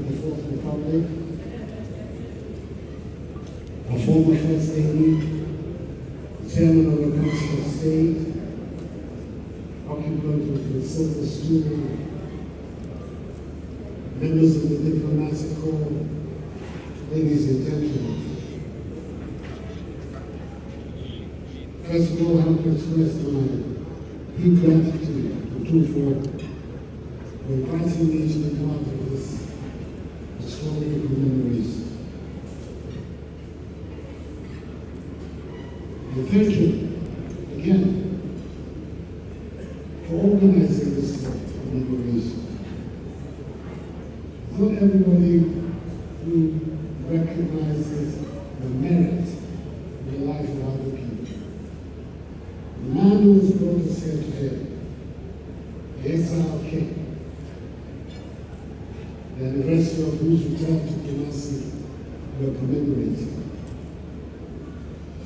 of the Fourth Republic, a former First Lady, the Chairman of the Council of State, occupant of the Silver Stool, members of the diplomatic corps, ladies and gentlemen. First of all, I want to express my deep gratitude to Otumfour for inviting me to be part of this extraordinary commemoration. And thank you again for organizing this commemoration. Not everybody who recognizes the merit of the life of other people. The man who was brought us here today, the exile king, the anniversary of whose return to Kumasi we're commemorating,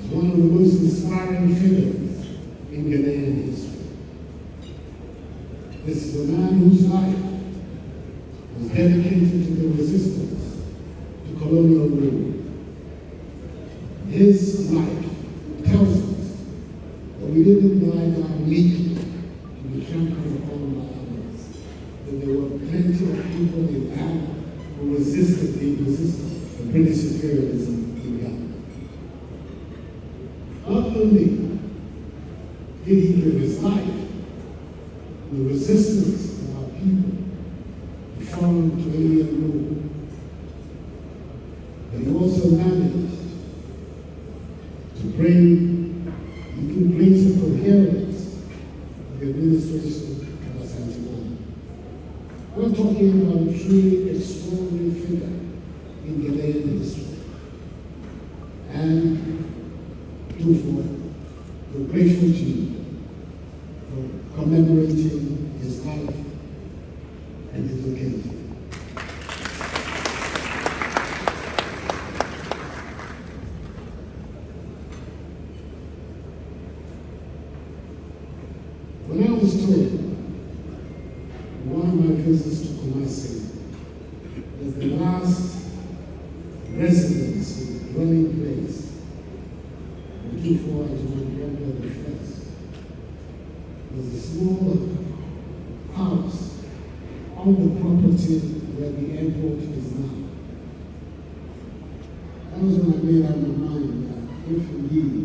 is one of the most inspiring figures in Ghanaian history. This is a man whose life was dedicated to the resistance to colonial rule. His life tells us that we didn't lie down meekly to be trampled upon by others. That there were plenty of people in Ghana who resisted the imposition of British imperialism in Ghana. Not only did he give his life in the resistance of our people foreign to alien rule, but he also managed to bring even greater coherence to the administration of Asante. We're talking about a truly extraordinary figure in Ghanaian history. And Otumfour, we're grateful to you for commemorating his life and his occasion. When I was told in one of my visits to Kumasi that the last residence and dwelling place of Otumfour and my grandmother the first was a small house on the property where the airport is now. That was when I made up my mind that if indeed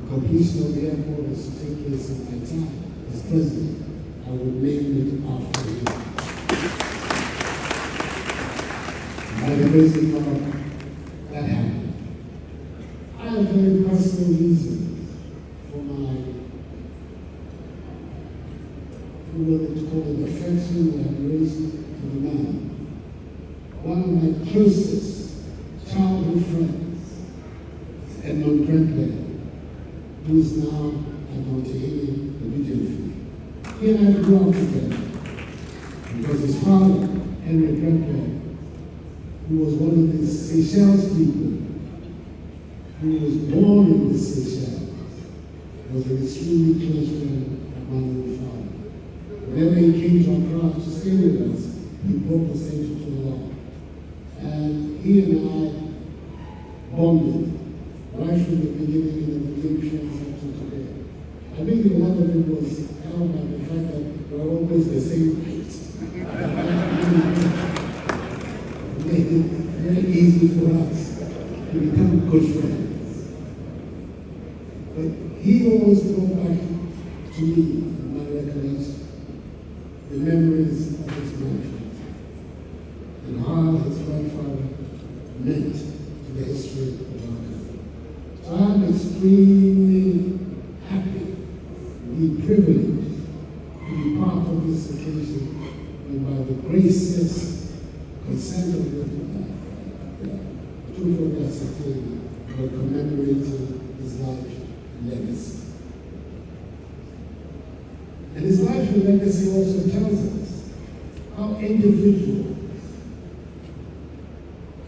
the completion of the airport was to take place in my time as president, I would name it after him. By the grace of God, that happened. I have very personal reasons for my, to call it affection and admiration for the man. One of my closest childhood friends is Edmund Brentler, who is now at Montehilly, the region. He and I grew up together because his father, Henry Brentler, who was one of the Seychelles people, who was born in the Seychelles, was an extremely close friend of my own father. Whenever he came to Accra to stay with us, he brought the Central to the law. And he and I bonded right from the beginning and became friends up to today. I think a lot of it was helped by the fact that we're almost the same height. It made it very easy for us to become good friends. But he always brought back to me, in my recollection, the memories of his grandfather and how his grandfather meant to the history of our country. So I'm extremely happy to be privileged to be part of this occasion, and by the gracious consent of the Otumfour we're commemorating his life and legacy. And his life and legacy also tells us how individuals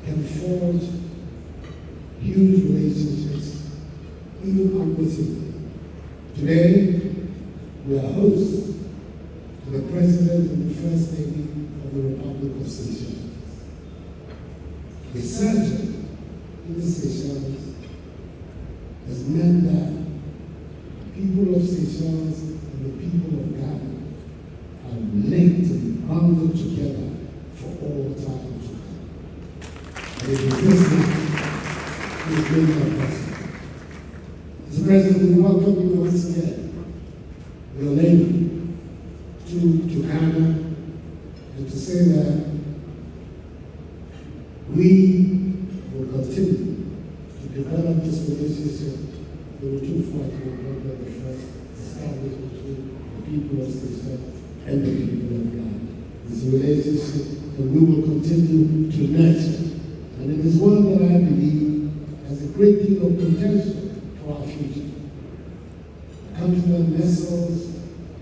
can forge huge relationships, even unwittingly. Today, we are hosts to the President and the First Lady of the Republic of Seychelles. resurgence in the Seychelles has meant that people of Seychelles and the people of Ghana are linked and bounded together for all time to come. And it is this man who is made that possible. Mr. President, we welcome you once again, your lady, to Ghana, and to say that we will continue to develop this relationship with Otumfour the first established between the people of Seychelles and the people of Ghana. It's a relationship that we will continue to nurture. And it is one that I believe has a great deal of potential for our future. A continent nestles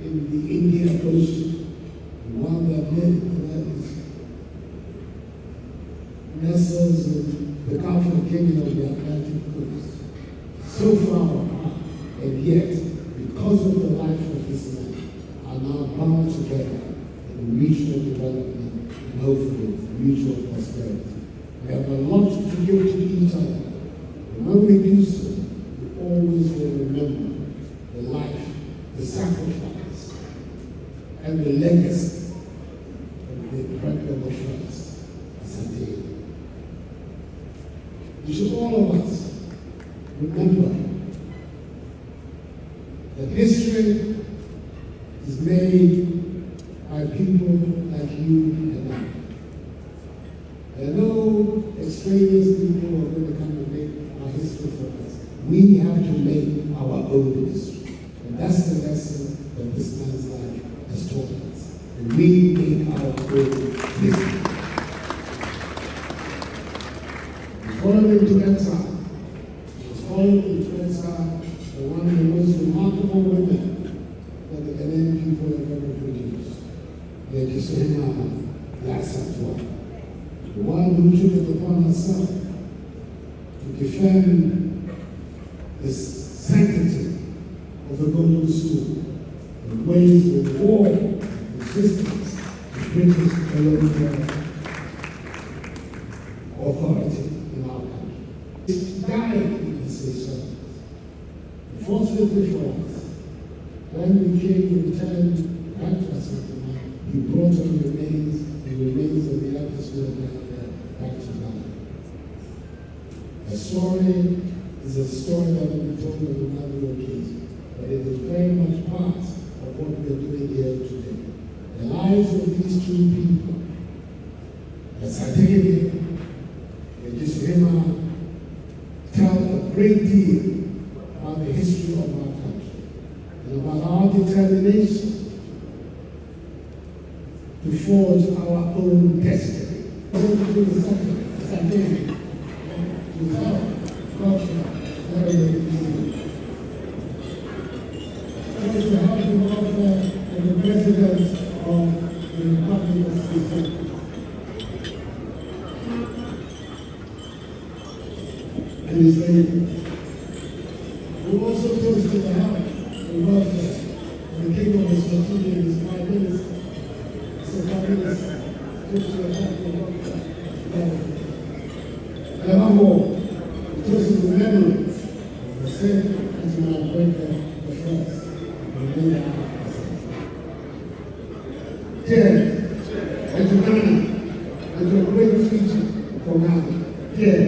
in the Indian Ocean, and one that nestles in the Gulf of Guinea on the Atlantic coast. So far apart, and yet, because of the life of this land, are now bound together in mutual development and hopefully mutual prosperity. We have a lot to give to each other. And when we do so, we always will remember the life, the sacrifice, and the legacy of the incredible first, Ztv. We should all of us remember that history is made by people like you and I. There are no extraneous people who are going to come and make our history for us. We have to make our own history. And that's the lesson that this man's life has taught us. And we make our own history. He was followed into exile. He was followed into exile by one of the most remarkable women that the Ghanaian people have ever produced. Lady Suhima Lasatwa. The one who took it upon herself to defend the sanctity of the Golden Stool and waged the war and resistance to British colonial authority in our country. She died in the Seychelles. Unfortunately for us, when we came to return back to us, he brought us the remains of the atmosphere back to Ghana. The story is a story that will be told on another occasion, but it is very much part of what we are doing here today. The lives of these two people, the Ztv and Suhima, tell a great deal about the history of our country and about our determination to forge our own destiny. With help, culture, and the help and welfare of the President of the Republic of Seychelles. And his lady. We also toasted the help and welfare of the King of Eswatini and his Prime Minister. And above all, just in the memory of the saint Commemorating the first, Dear, and to Ghana, and to a great future for Ghana. Dear.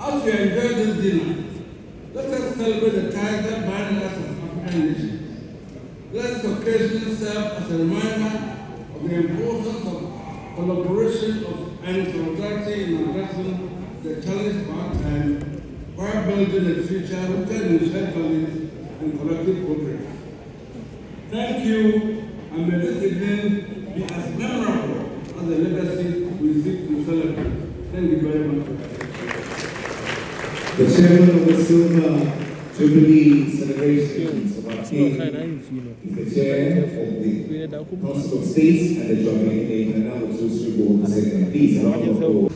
As we enjoy this dinner, let us celebrate the ties that bind us as African nations. Let this occasion serve as a reminder of the importance of collaboration and solidarity in addressing the challenges of our time, while building a future rooted in shared values and collective progress. Thank you, and may this evening be as memorable as the legacy we seek to celebrate. Thank you very much. The chairman of the Silver Jubilee celebrations of our king is the chair of the Council of States and the Jubilee Day, and now it's also going to say, please, round of applause.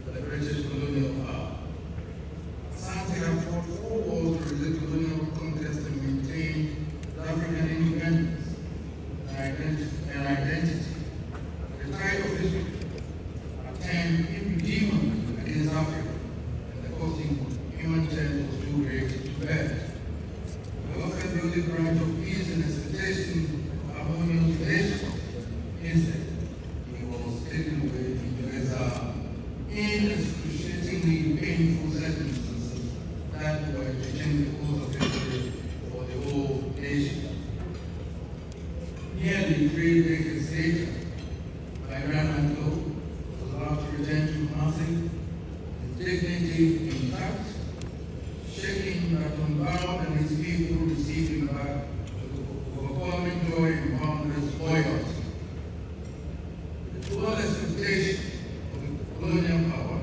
The British colonial power. Asante have fought 4 wars to resist colonial conquest nearly 3 decades later, my granduncle was allowed to return to Kumasi, his dignity intact, shaking that unbound and his people received him back with overwhelming joy and boundless loyalty. The full expectation of the colonial power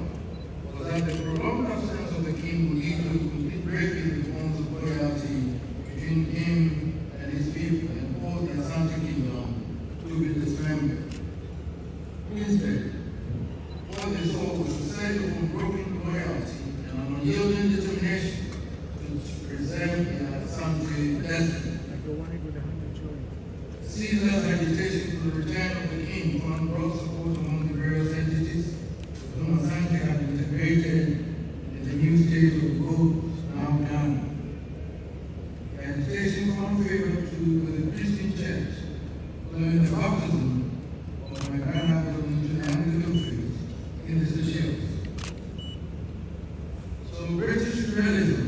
was that the prolonged absence of the king would lead to a complete break in the bonds of loyalty between him and his people and force the Asante Kingdom to be dismembered. Instead, what they saw was a sense of unbroken loyalty and an unyielding determination to preserve their Asante destiny. Caesar's agitation for the return of the king found broad support among the various entities with whom Asante had integrated in the new state of gold, now Ghana. The agitation found favor too with the Christian church, following the baptism of my grandmother into the Anglican faith in the Seychelles. So British realism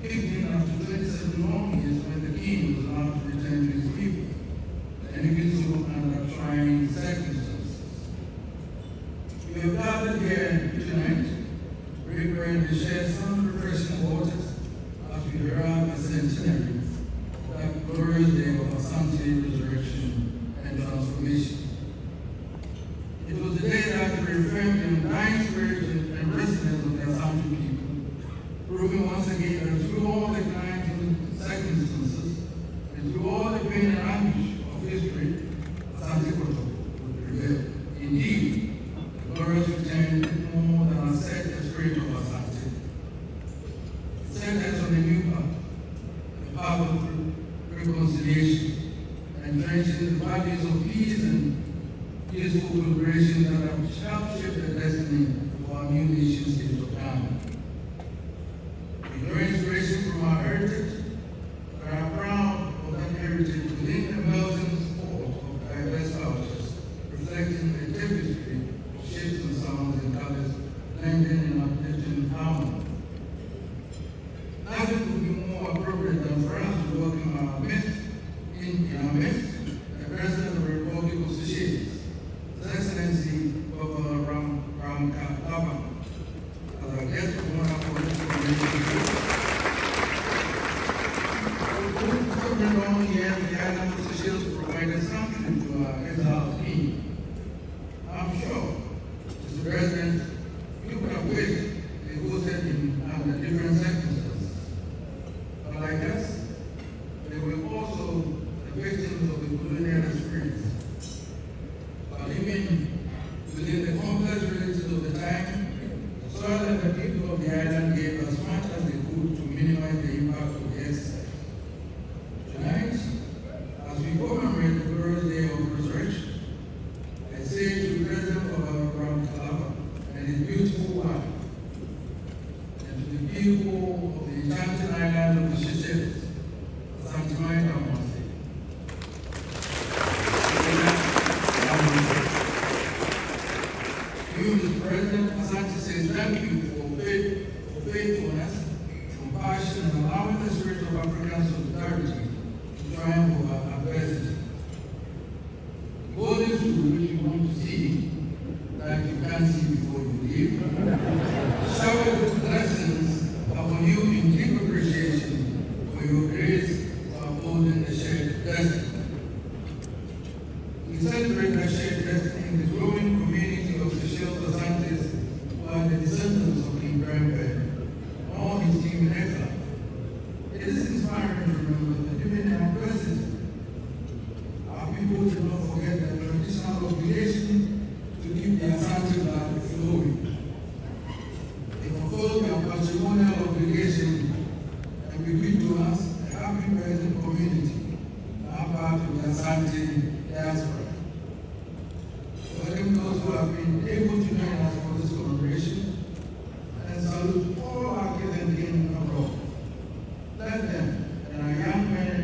kicked in after 27 long years when the king was allowed to return to his people, and he did so under trying circumstances. We have gathered here tonight to break bread and share some refreshing waters as we herald the centenary of that glorious day of Asante resurrection and transformation. It was the day that reaffirmed the undying spirit and resilience of the Asante people, proving once again that through all the climbing circumstances and through all the pain and anguish of history, Asante would prevail. Indeed, the glorious return did no more than set the spirit of Asante. It set us on a new path, the path of reconciliation, and drenching the values of peace and peaceful collaboration that have helped shape the destiny of our new nation state of Ghana. We draw inspiration from our heritage, but are proud of that heritage within the melting pot of diverse cultures, reflecting the tapestry of shapes and sounds and colors, blending in uplifting harmony. Nothing could be more appropriate than for us to welcome in our midst, the President of the Republic of Seychelles, His Excellency Governor Ram Kalava, as our guest of honor for this convention. Over long years, the island of Seychelles provided something to our exiled king. I'm sure, Mr. President, you could have wished they hosted him under different circumstances. But like us, they were also the victims of the colonial experience. But even within the complex realities of the time, the soil and the people of the island gave as much as they could to minimize the impact of the exercise. Tonight, as we commemorate the glorious day of resurrection, I say to the President of Ram Kalava and his beautiful wife, and to the people of the enchanted island of the Seychelles, Santimai Damasi. You, Mr. President, Asante says thank you for faithfulness, compassion, and allowing the spirit of African solidarity to triumph over adversity. The golden stool which you want to see, that you can't see before you leave, showers with blessings upon you in deep appreciation for your grace for upholding the shared destiny. We celebrate that shared destiny in the growing community of Seychelles Asantes who are the descendants of King Prez and all his team in exile. It is inspiring to remember that even in adversity, our people do not forget their traditional obligation to keep the Asante blood flowing. They fulfill their patrimonial obligation and bequeath to us a happy present community, now part of the Asante diaspora. Welcome those who have been able to join us for this collaboration, salute all our kids and kin abroad. Let them and our young men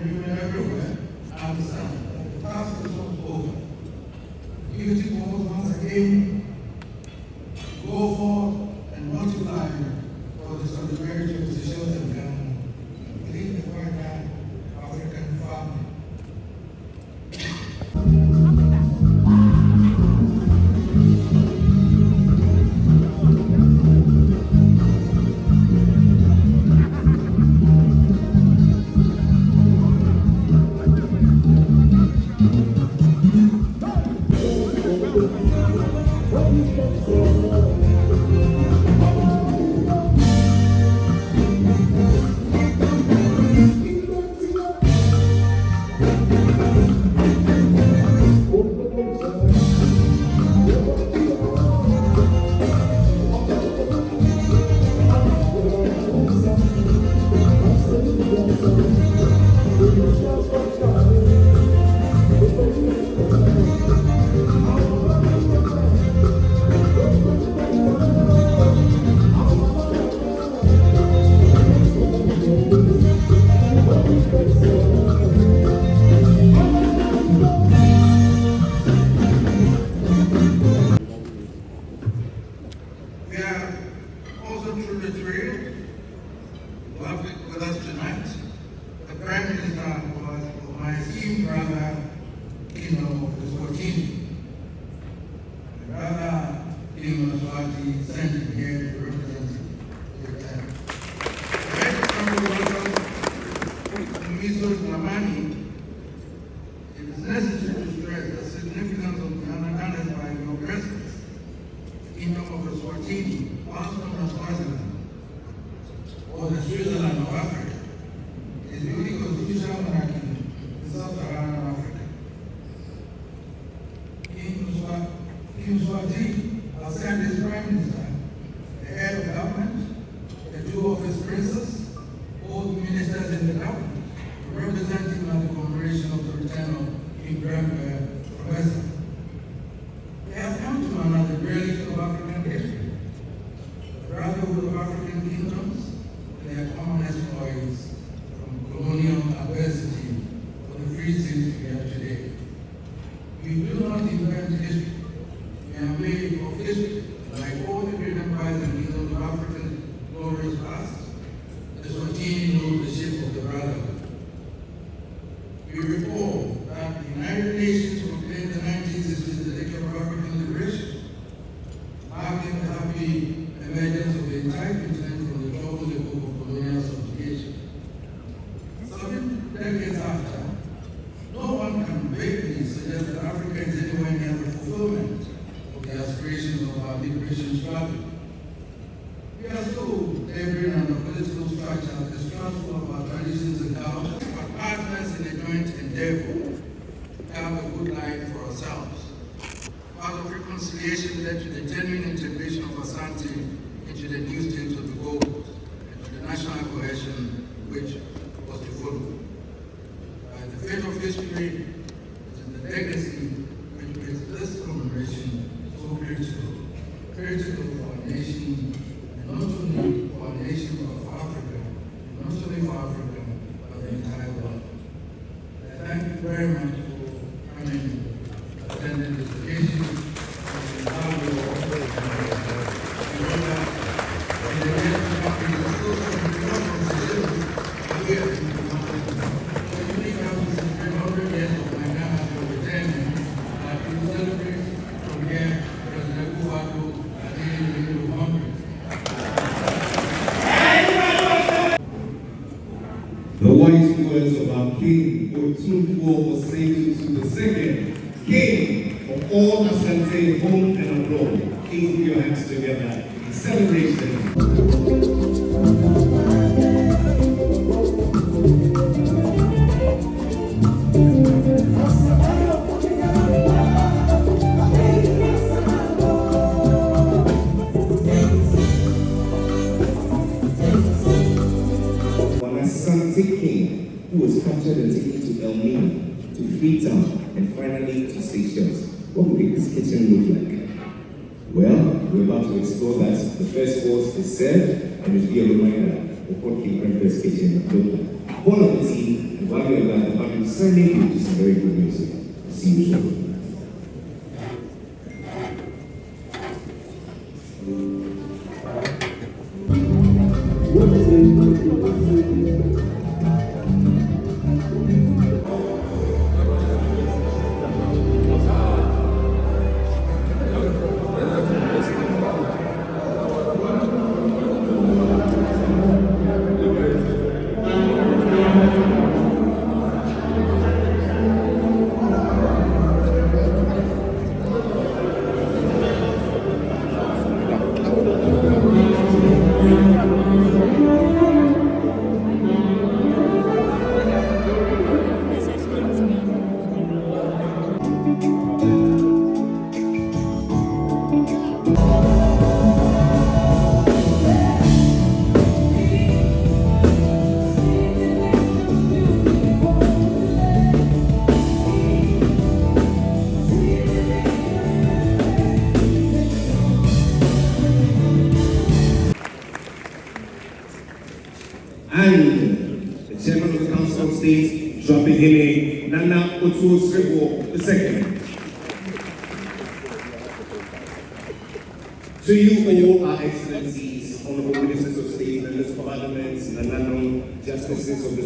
We are also truly thrilled to have with us tonight the Prime Minister of my esteemed brother, Kingdom of the Swatini. My brother, Kingdom of Swati, sent him here to represent the time. Right from the welcome to Miso Lamani, it is necessary to stress the significance of the Ghana's by your presence. Kingdom of the Swatini, also known as Swaziland, or the Switzerland of Africa, is the only constitutional monarchy in Sub-Saharan Africa. King Swatini has sent his Prime Minister, the head of government, the two of his princes, both ministers in the government, to represent him at the commemoration of the return of King Prez. They have come to another relic of African history, the brotherhood of African kingdoms, and their common exploits from colonial adversity for the free cities we have today. We do not invent history. We are made of history, like all the great empires and kingdoms of Africa's glorious past. The Swatini knows the shape of the brotherhood. We recall that the United Nations proclaimed the 1960s the decade of African liberation, marking the happy emergence of the entire continent from the troubled epoch of colonial subjugation. 7 decades after, no one can vaguely suggest that Africa is anywhere near the fulfillment of the aspirations of our liberation struggle. We are still laboring on the political structure, the struggle of our traditions and cultures, but partners in a joint endeavor to have a good life for ourselves. Part of reconciliation led to the genuine integration of Asante into the new state of the Gold Coast and to the national cohesion which was to follow. By the fate of history, it is the legacy which makes this commemoration so critical for our nation, and not only for our nation but for Africa, and not only for Africa, but the entire world. I thank you very much for coming, attending this occasion, and now we will in the years to come, we will still some considerations here in the country. The unique house is 300 years of my Ghana for returning, and we will celebrate from here President Addo and the Hungary. The wise words of our King Otumfour was saying to the second King of all Asante, home and abroad. Please put your hands together in celebration. Asante King, who was captured and taken to Elmina, to Freetown, and finally to Seychelles. What would his kitchen look like? Well, we're about to explore that. The first course is served, and it will be a reminder of what King Prez's kitchen looked like. Bon appetit, and while you're at that, I'm sending you to some very good music. See you shortly. the Chairman of the Council of State, Joabehele Nana Otumfour II. To you all, our excellencies, honorable ministers of state, members of parliament, Nanano, justices of the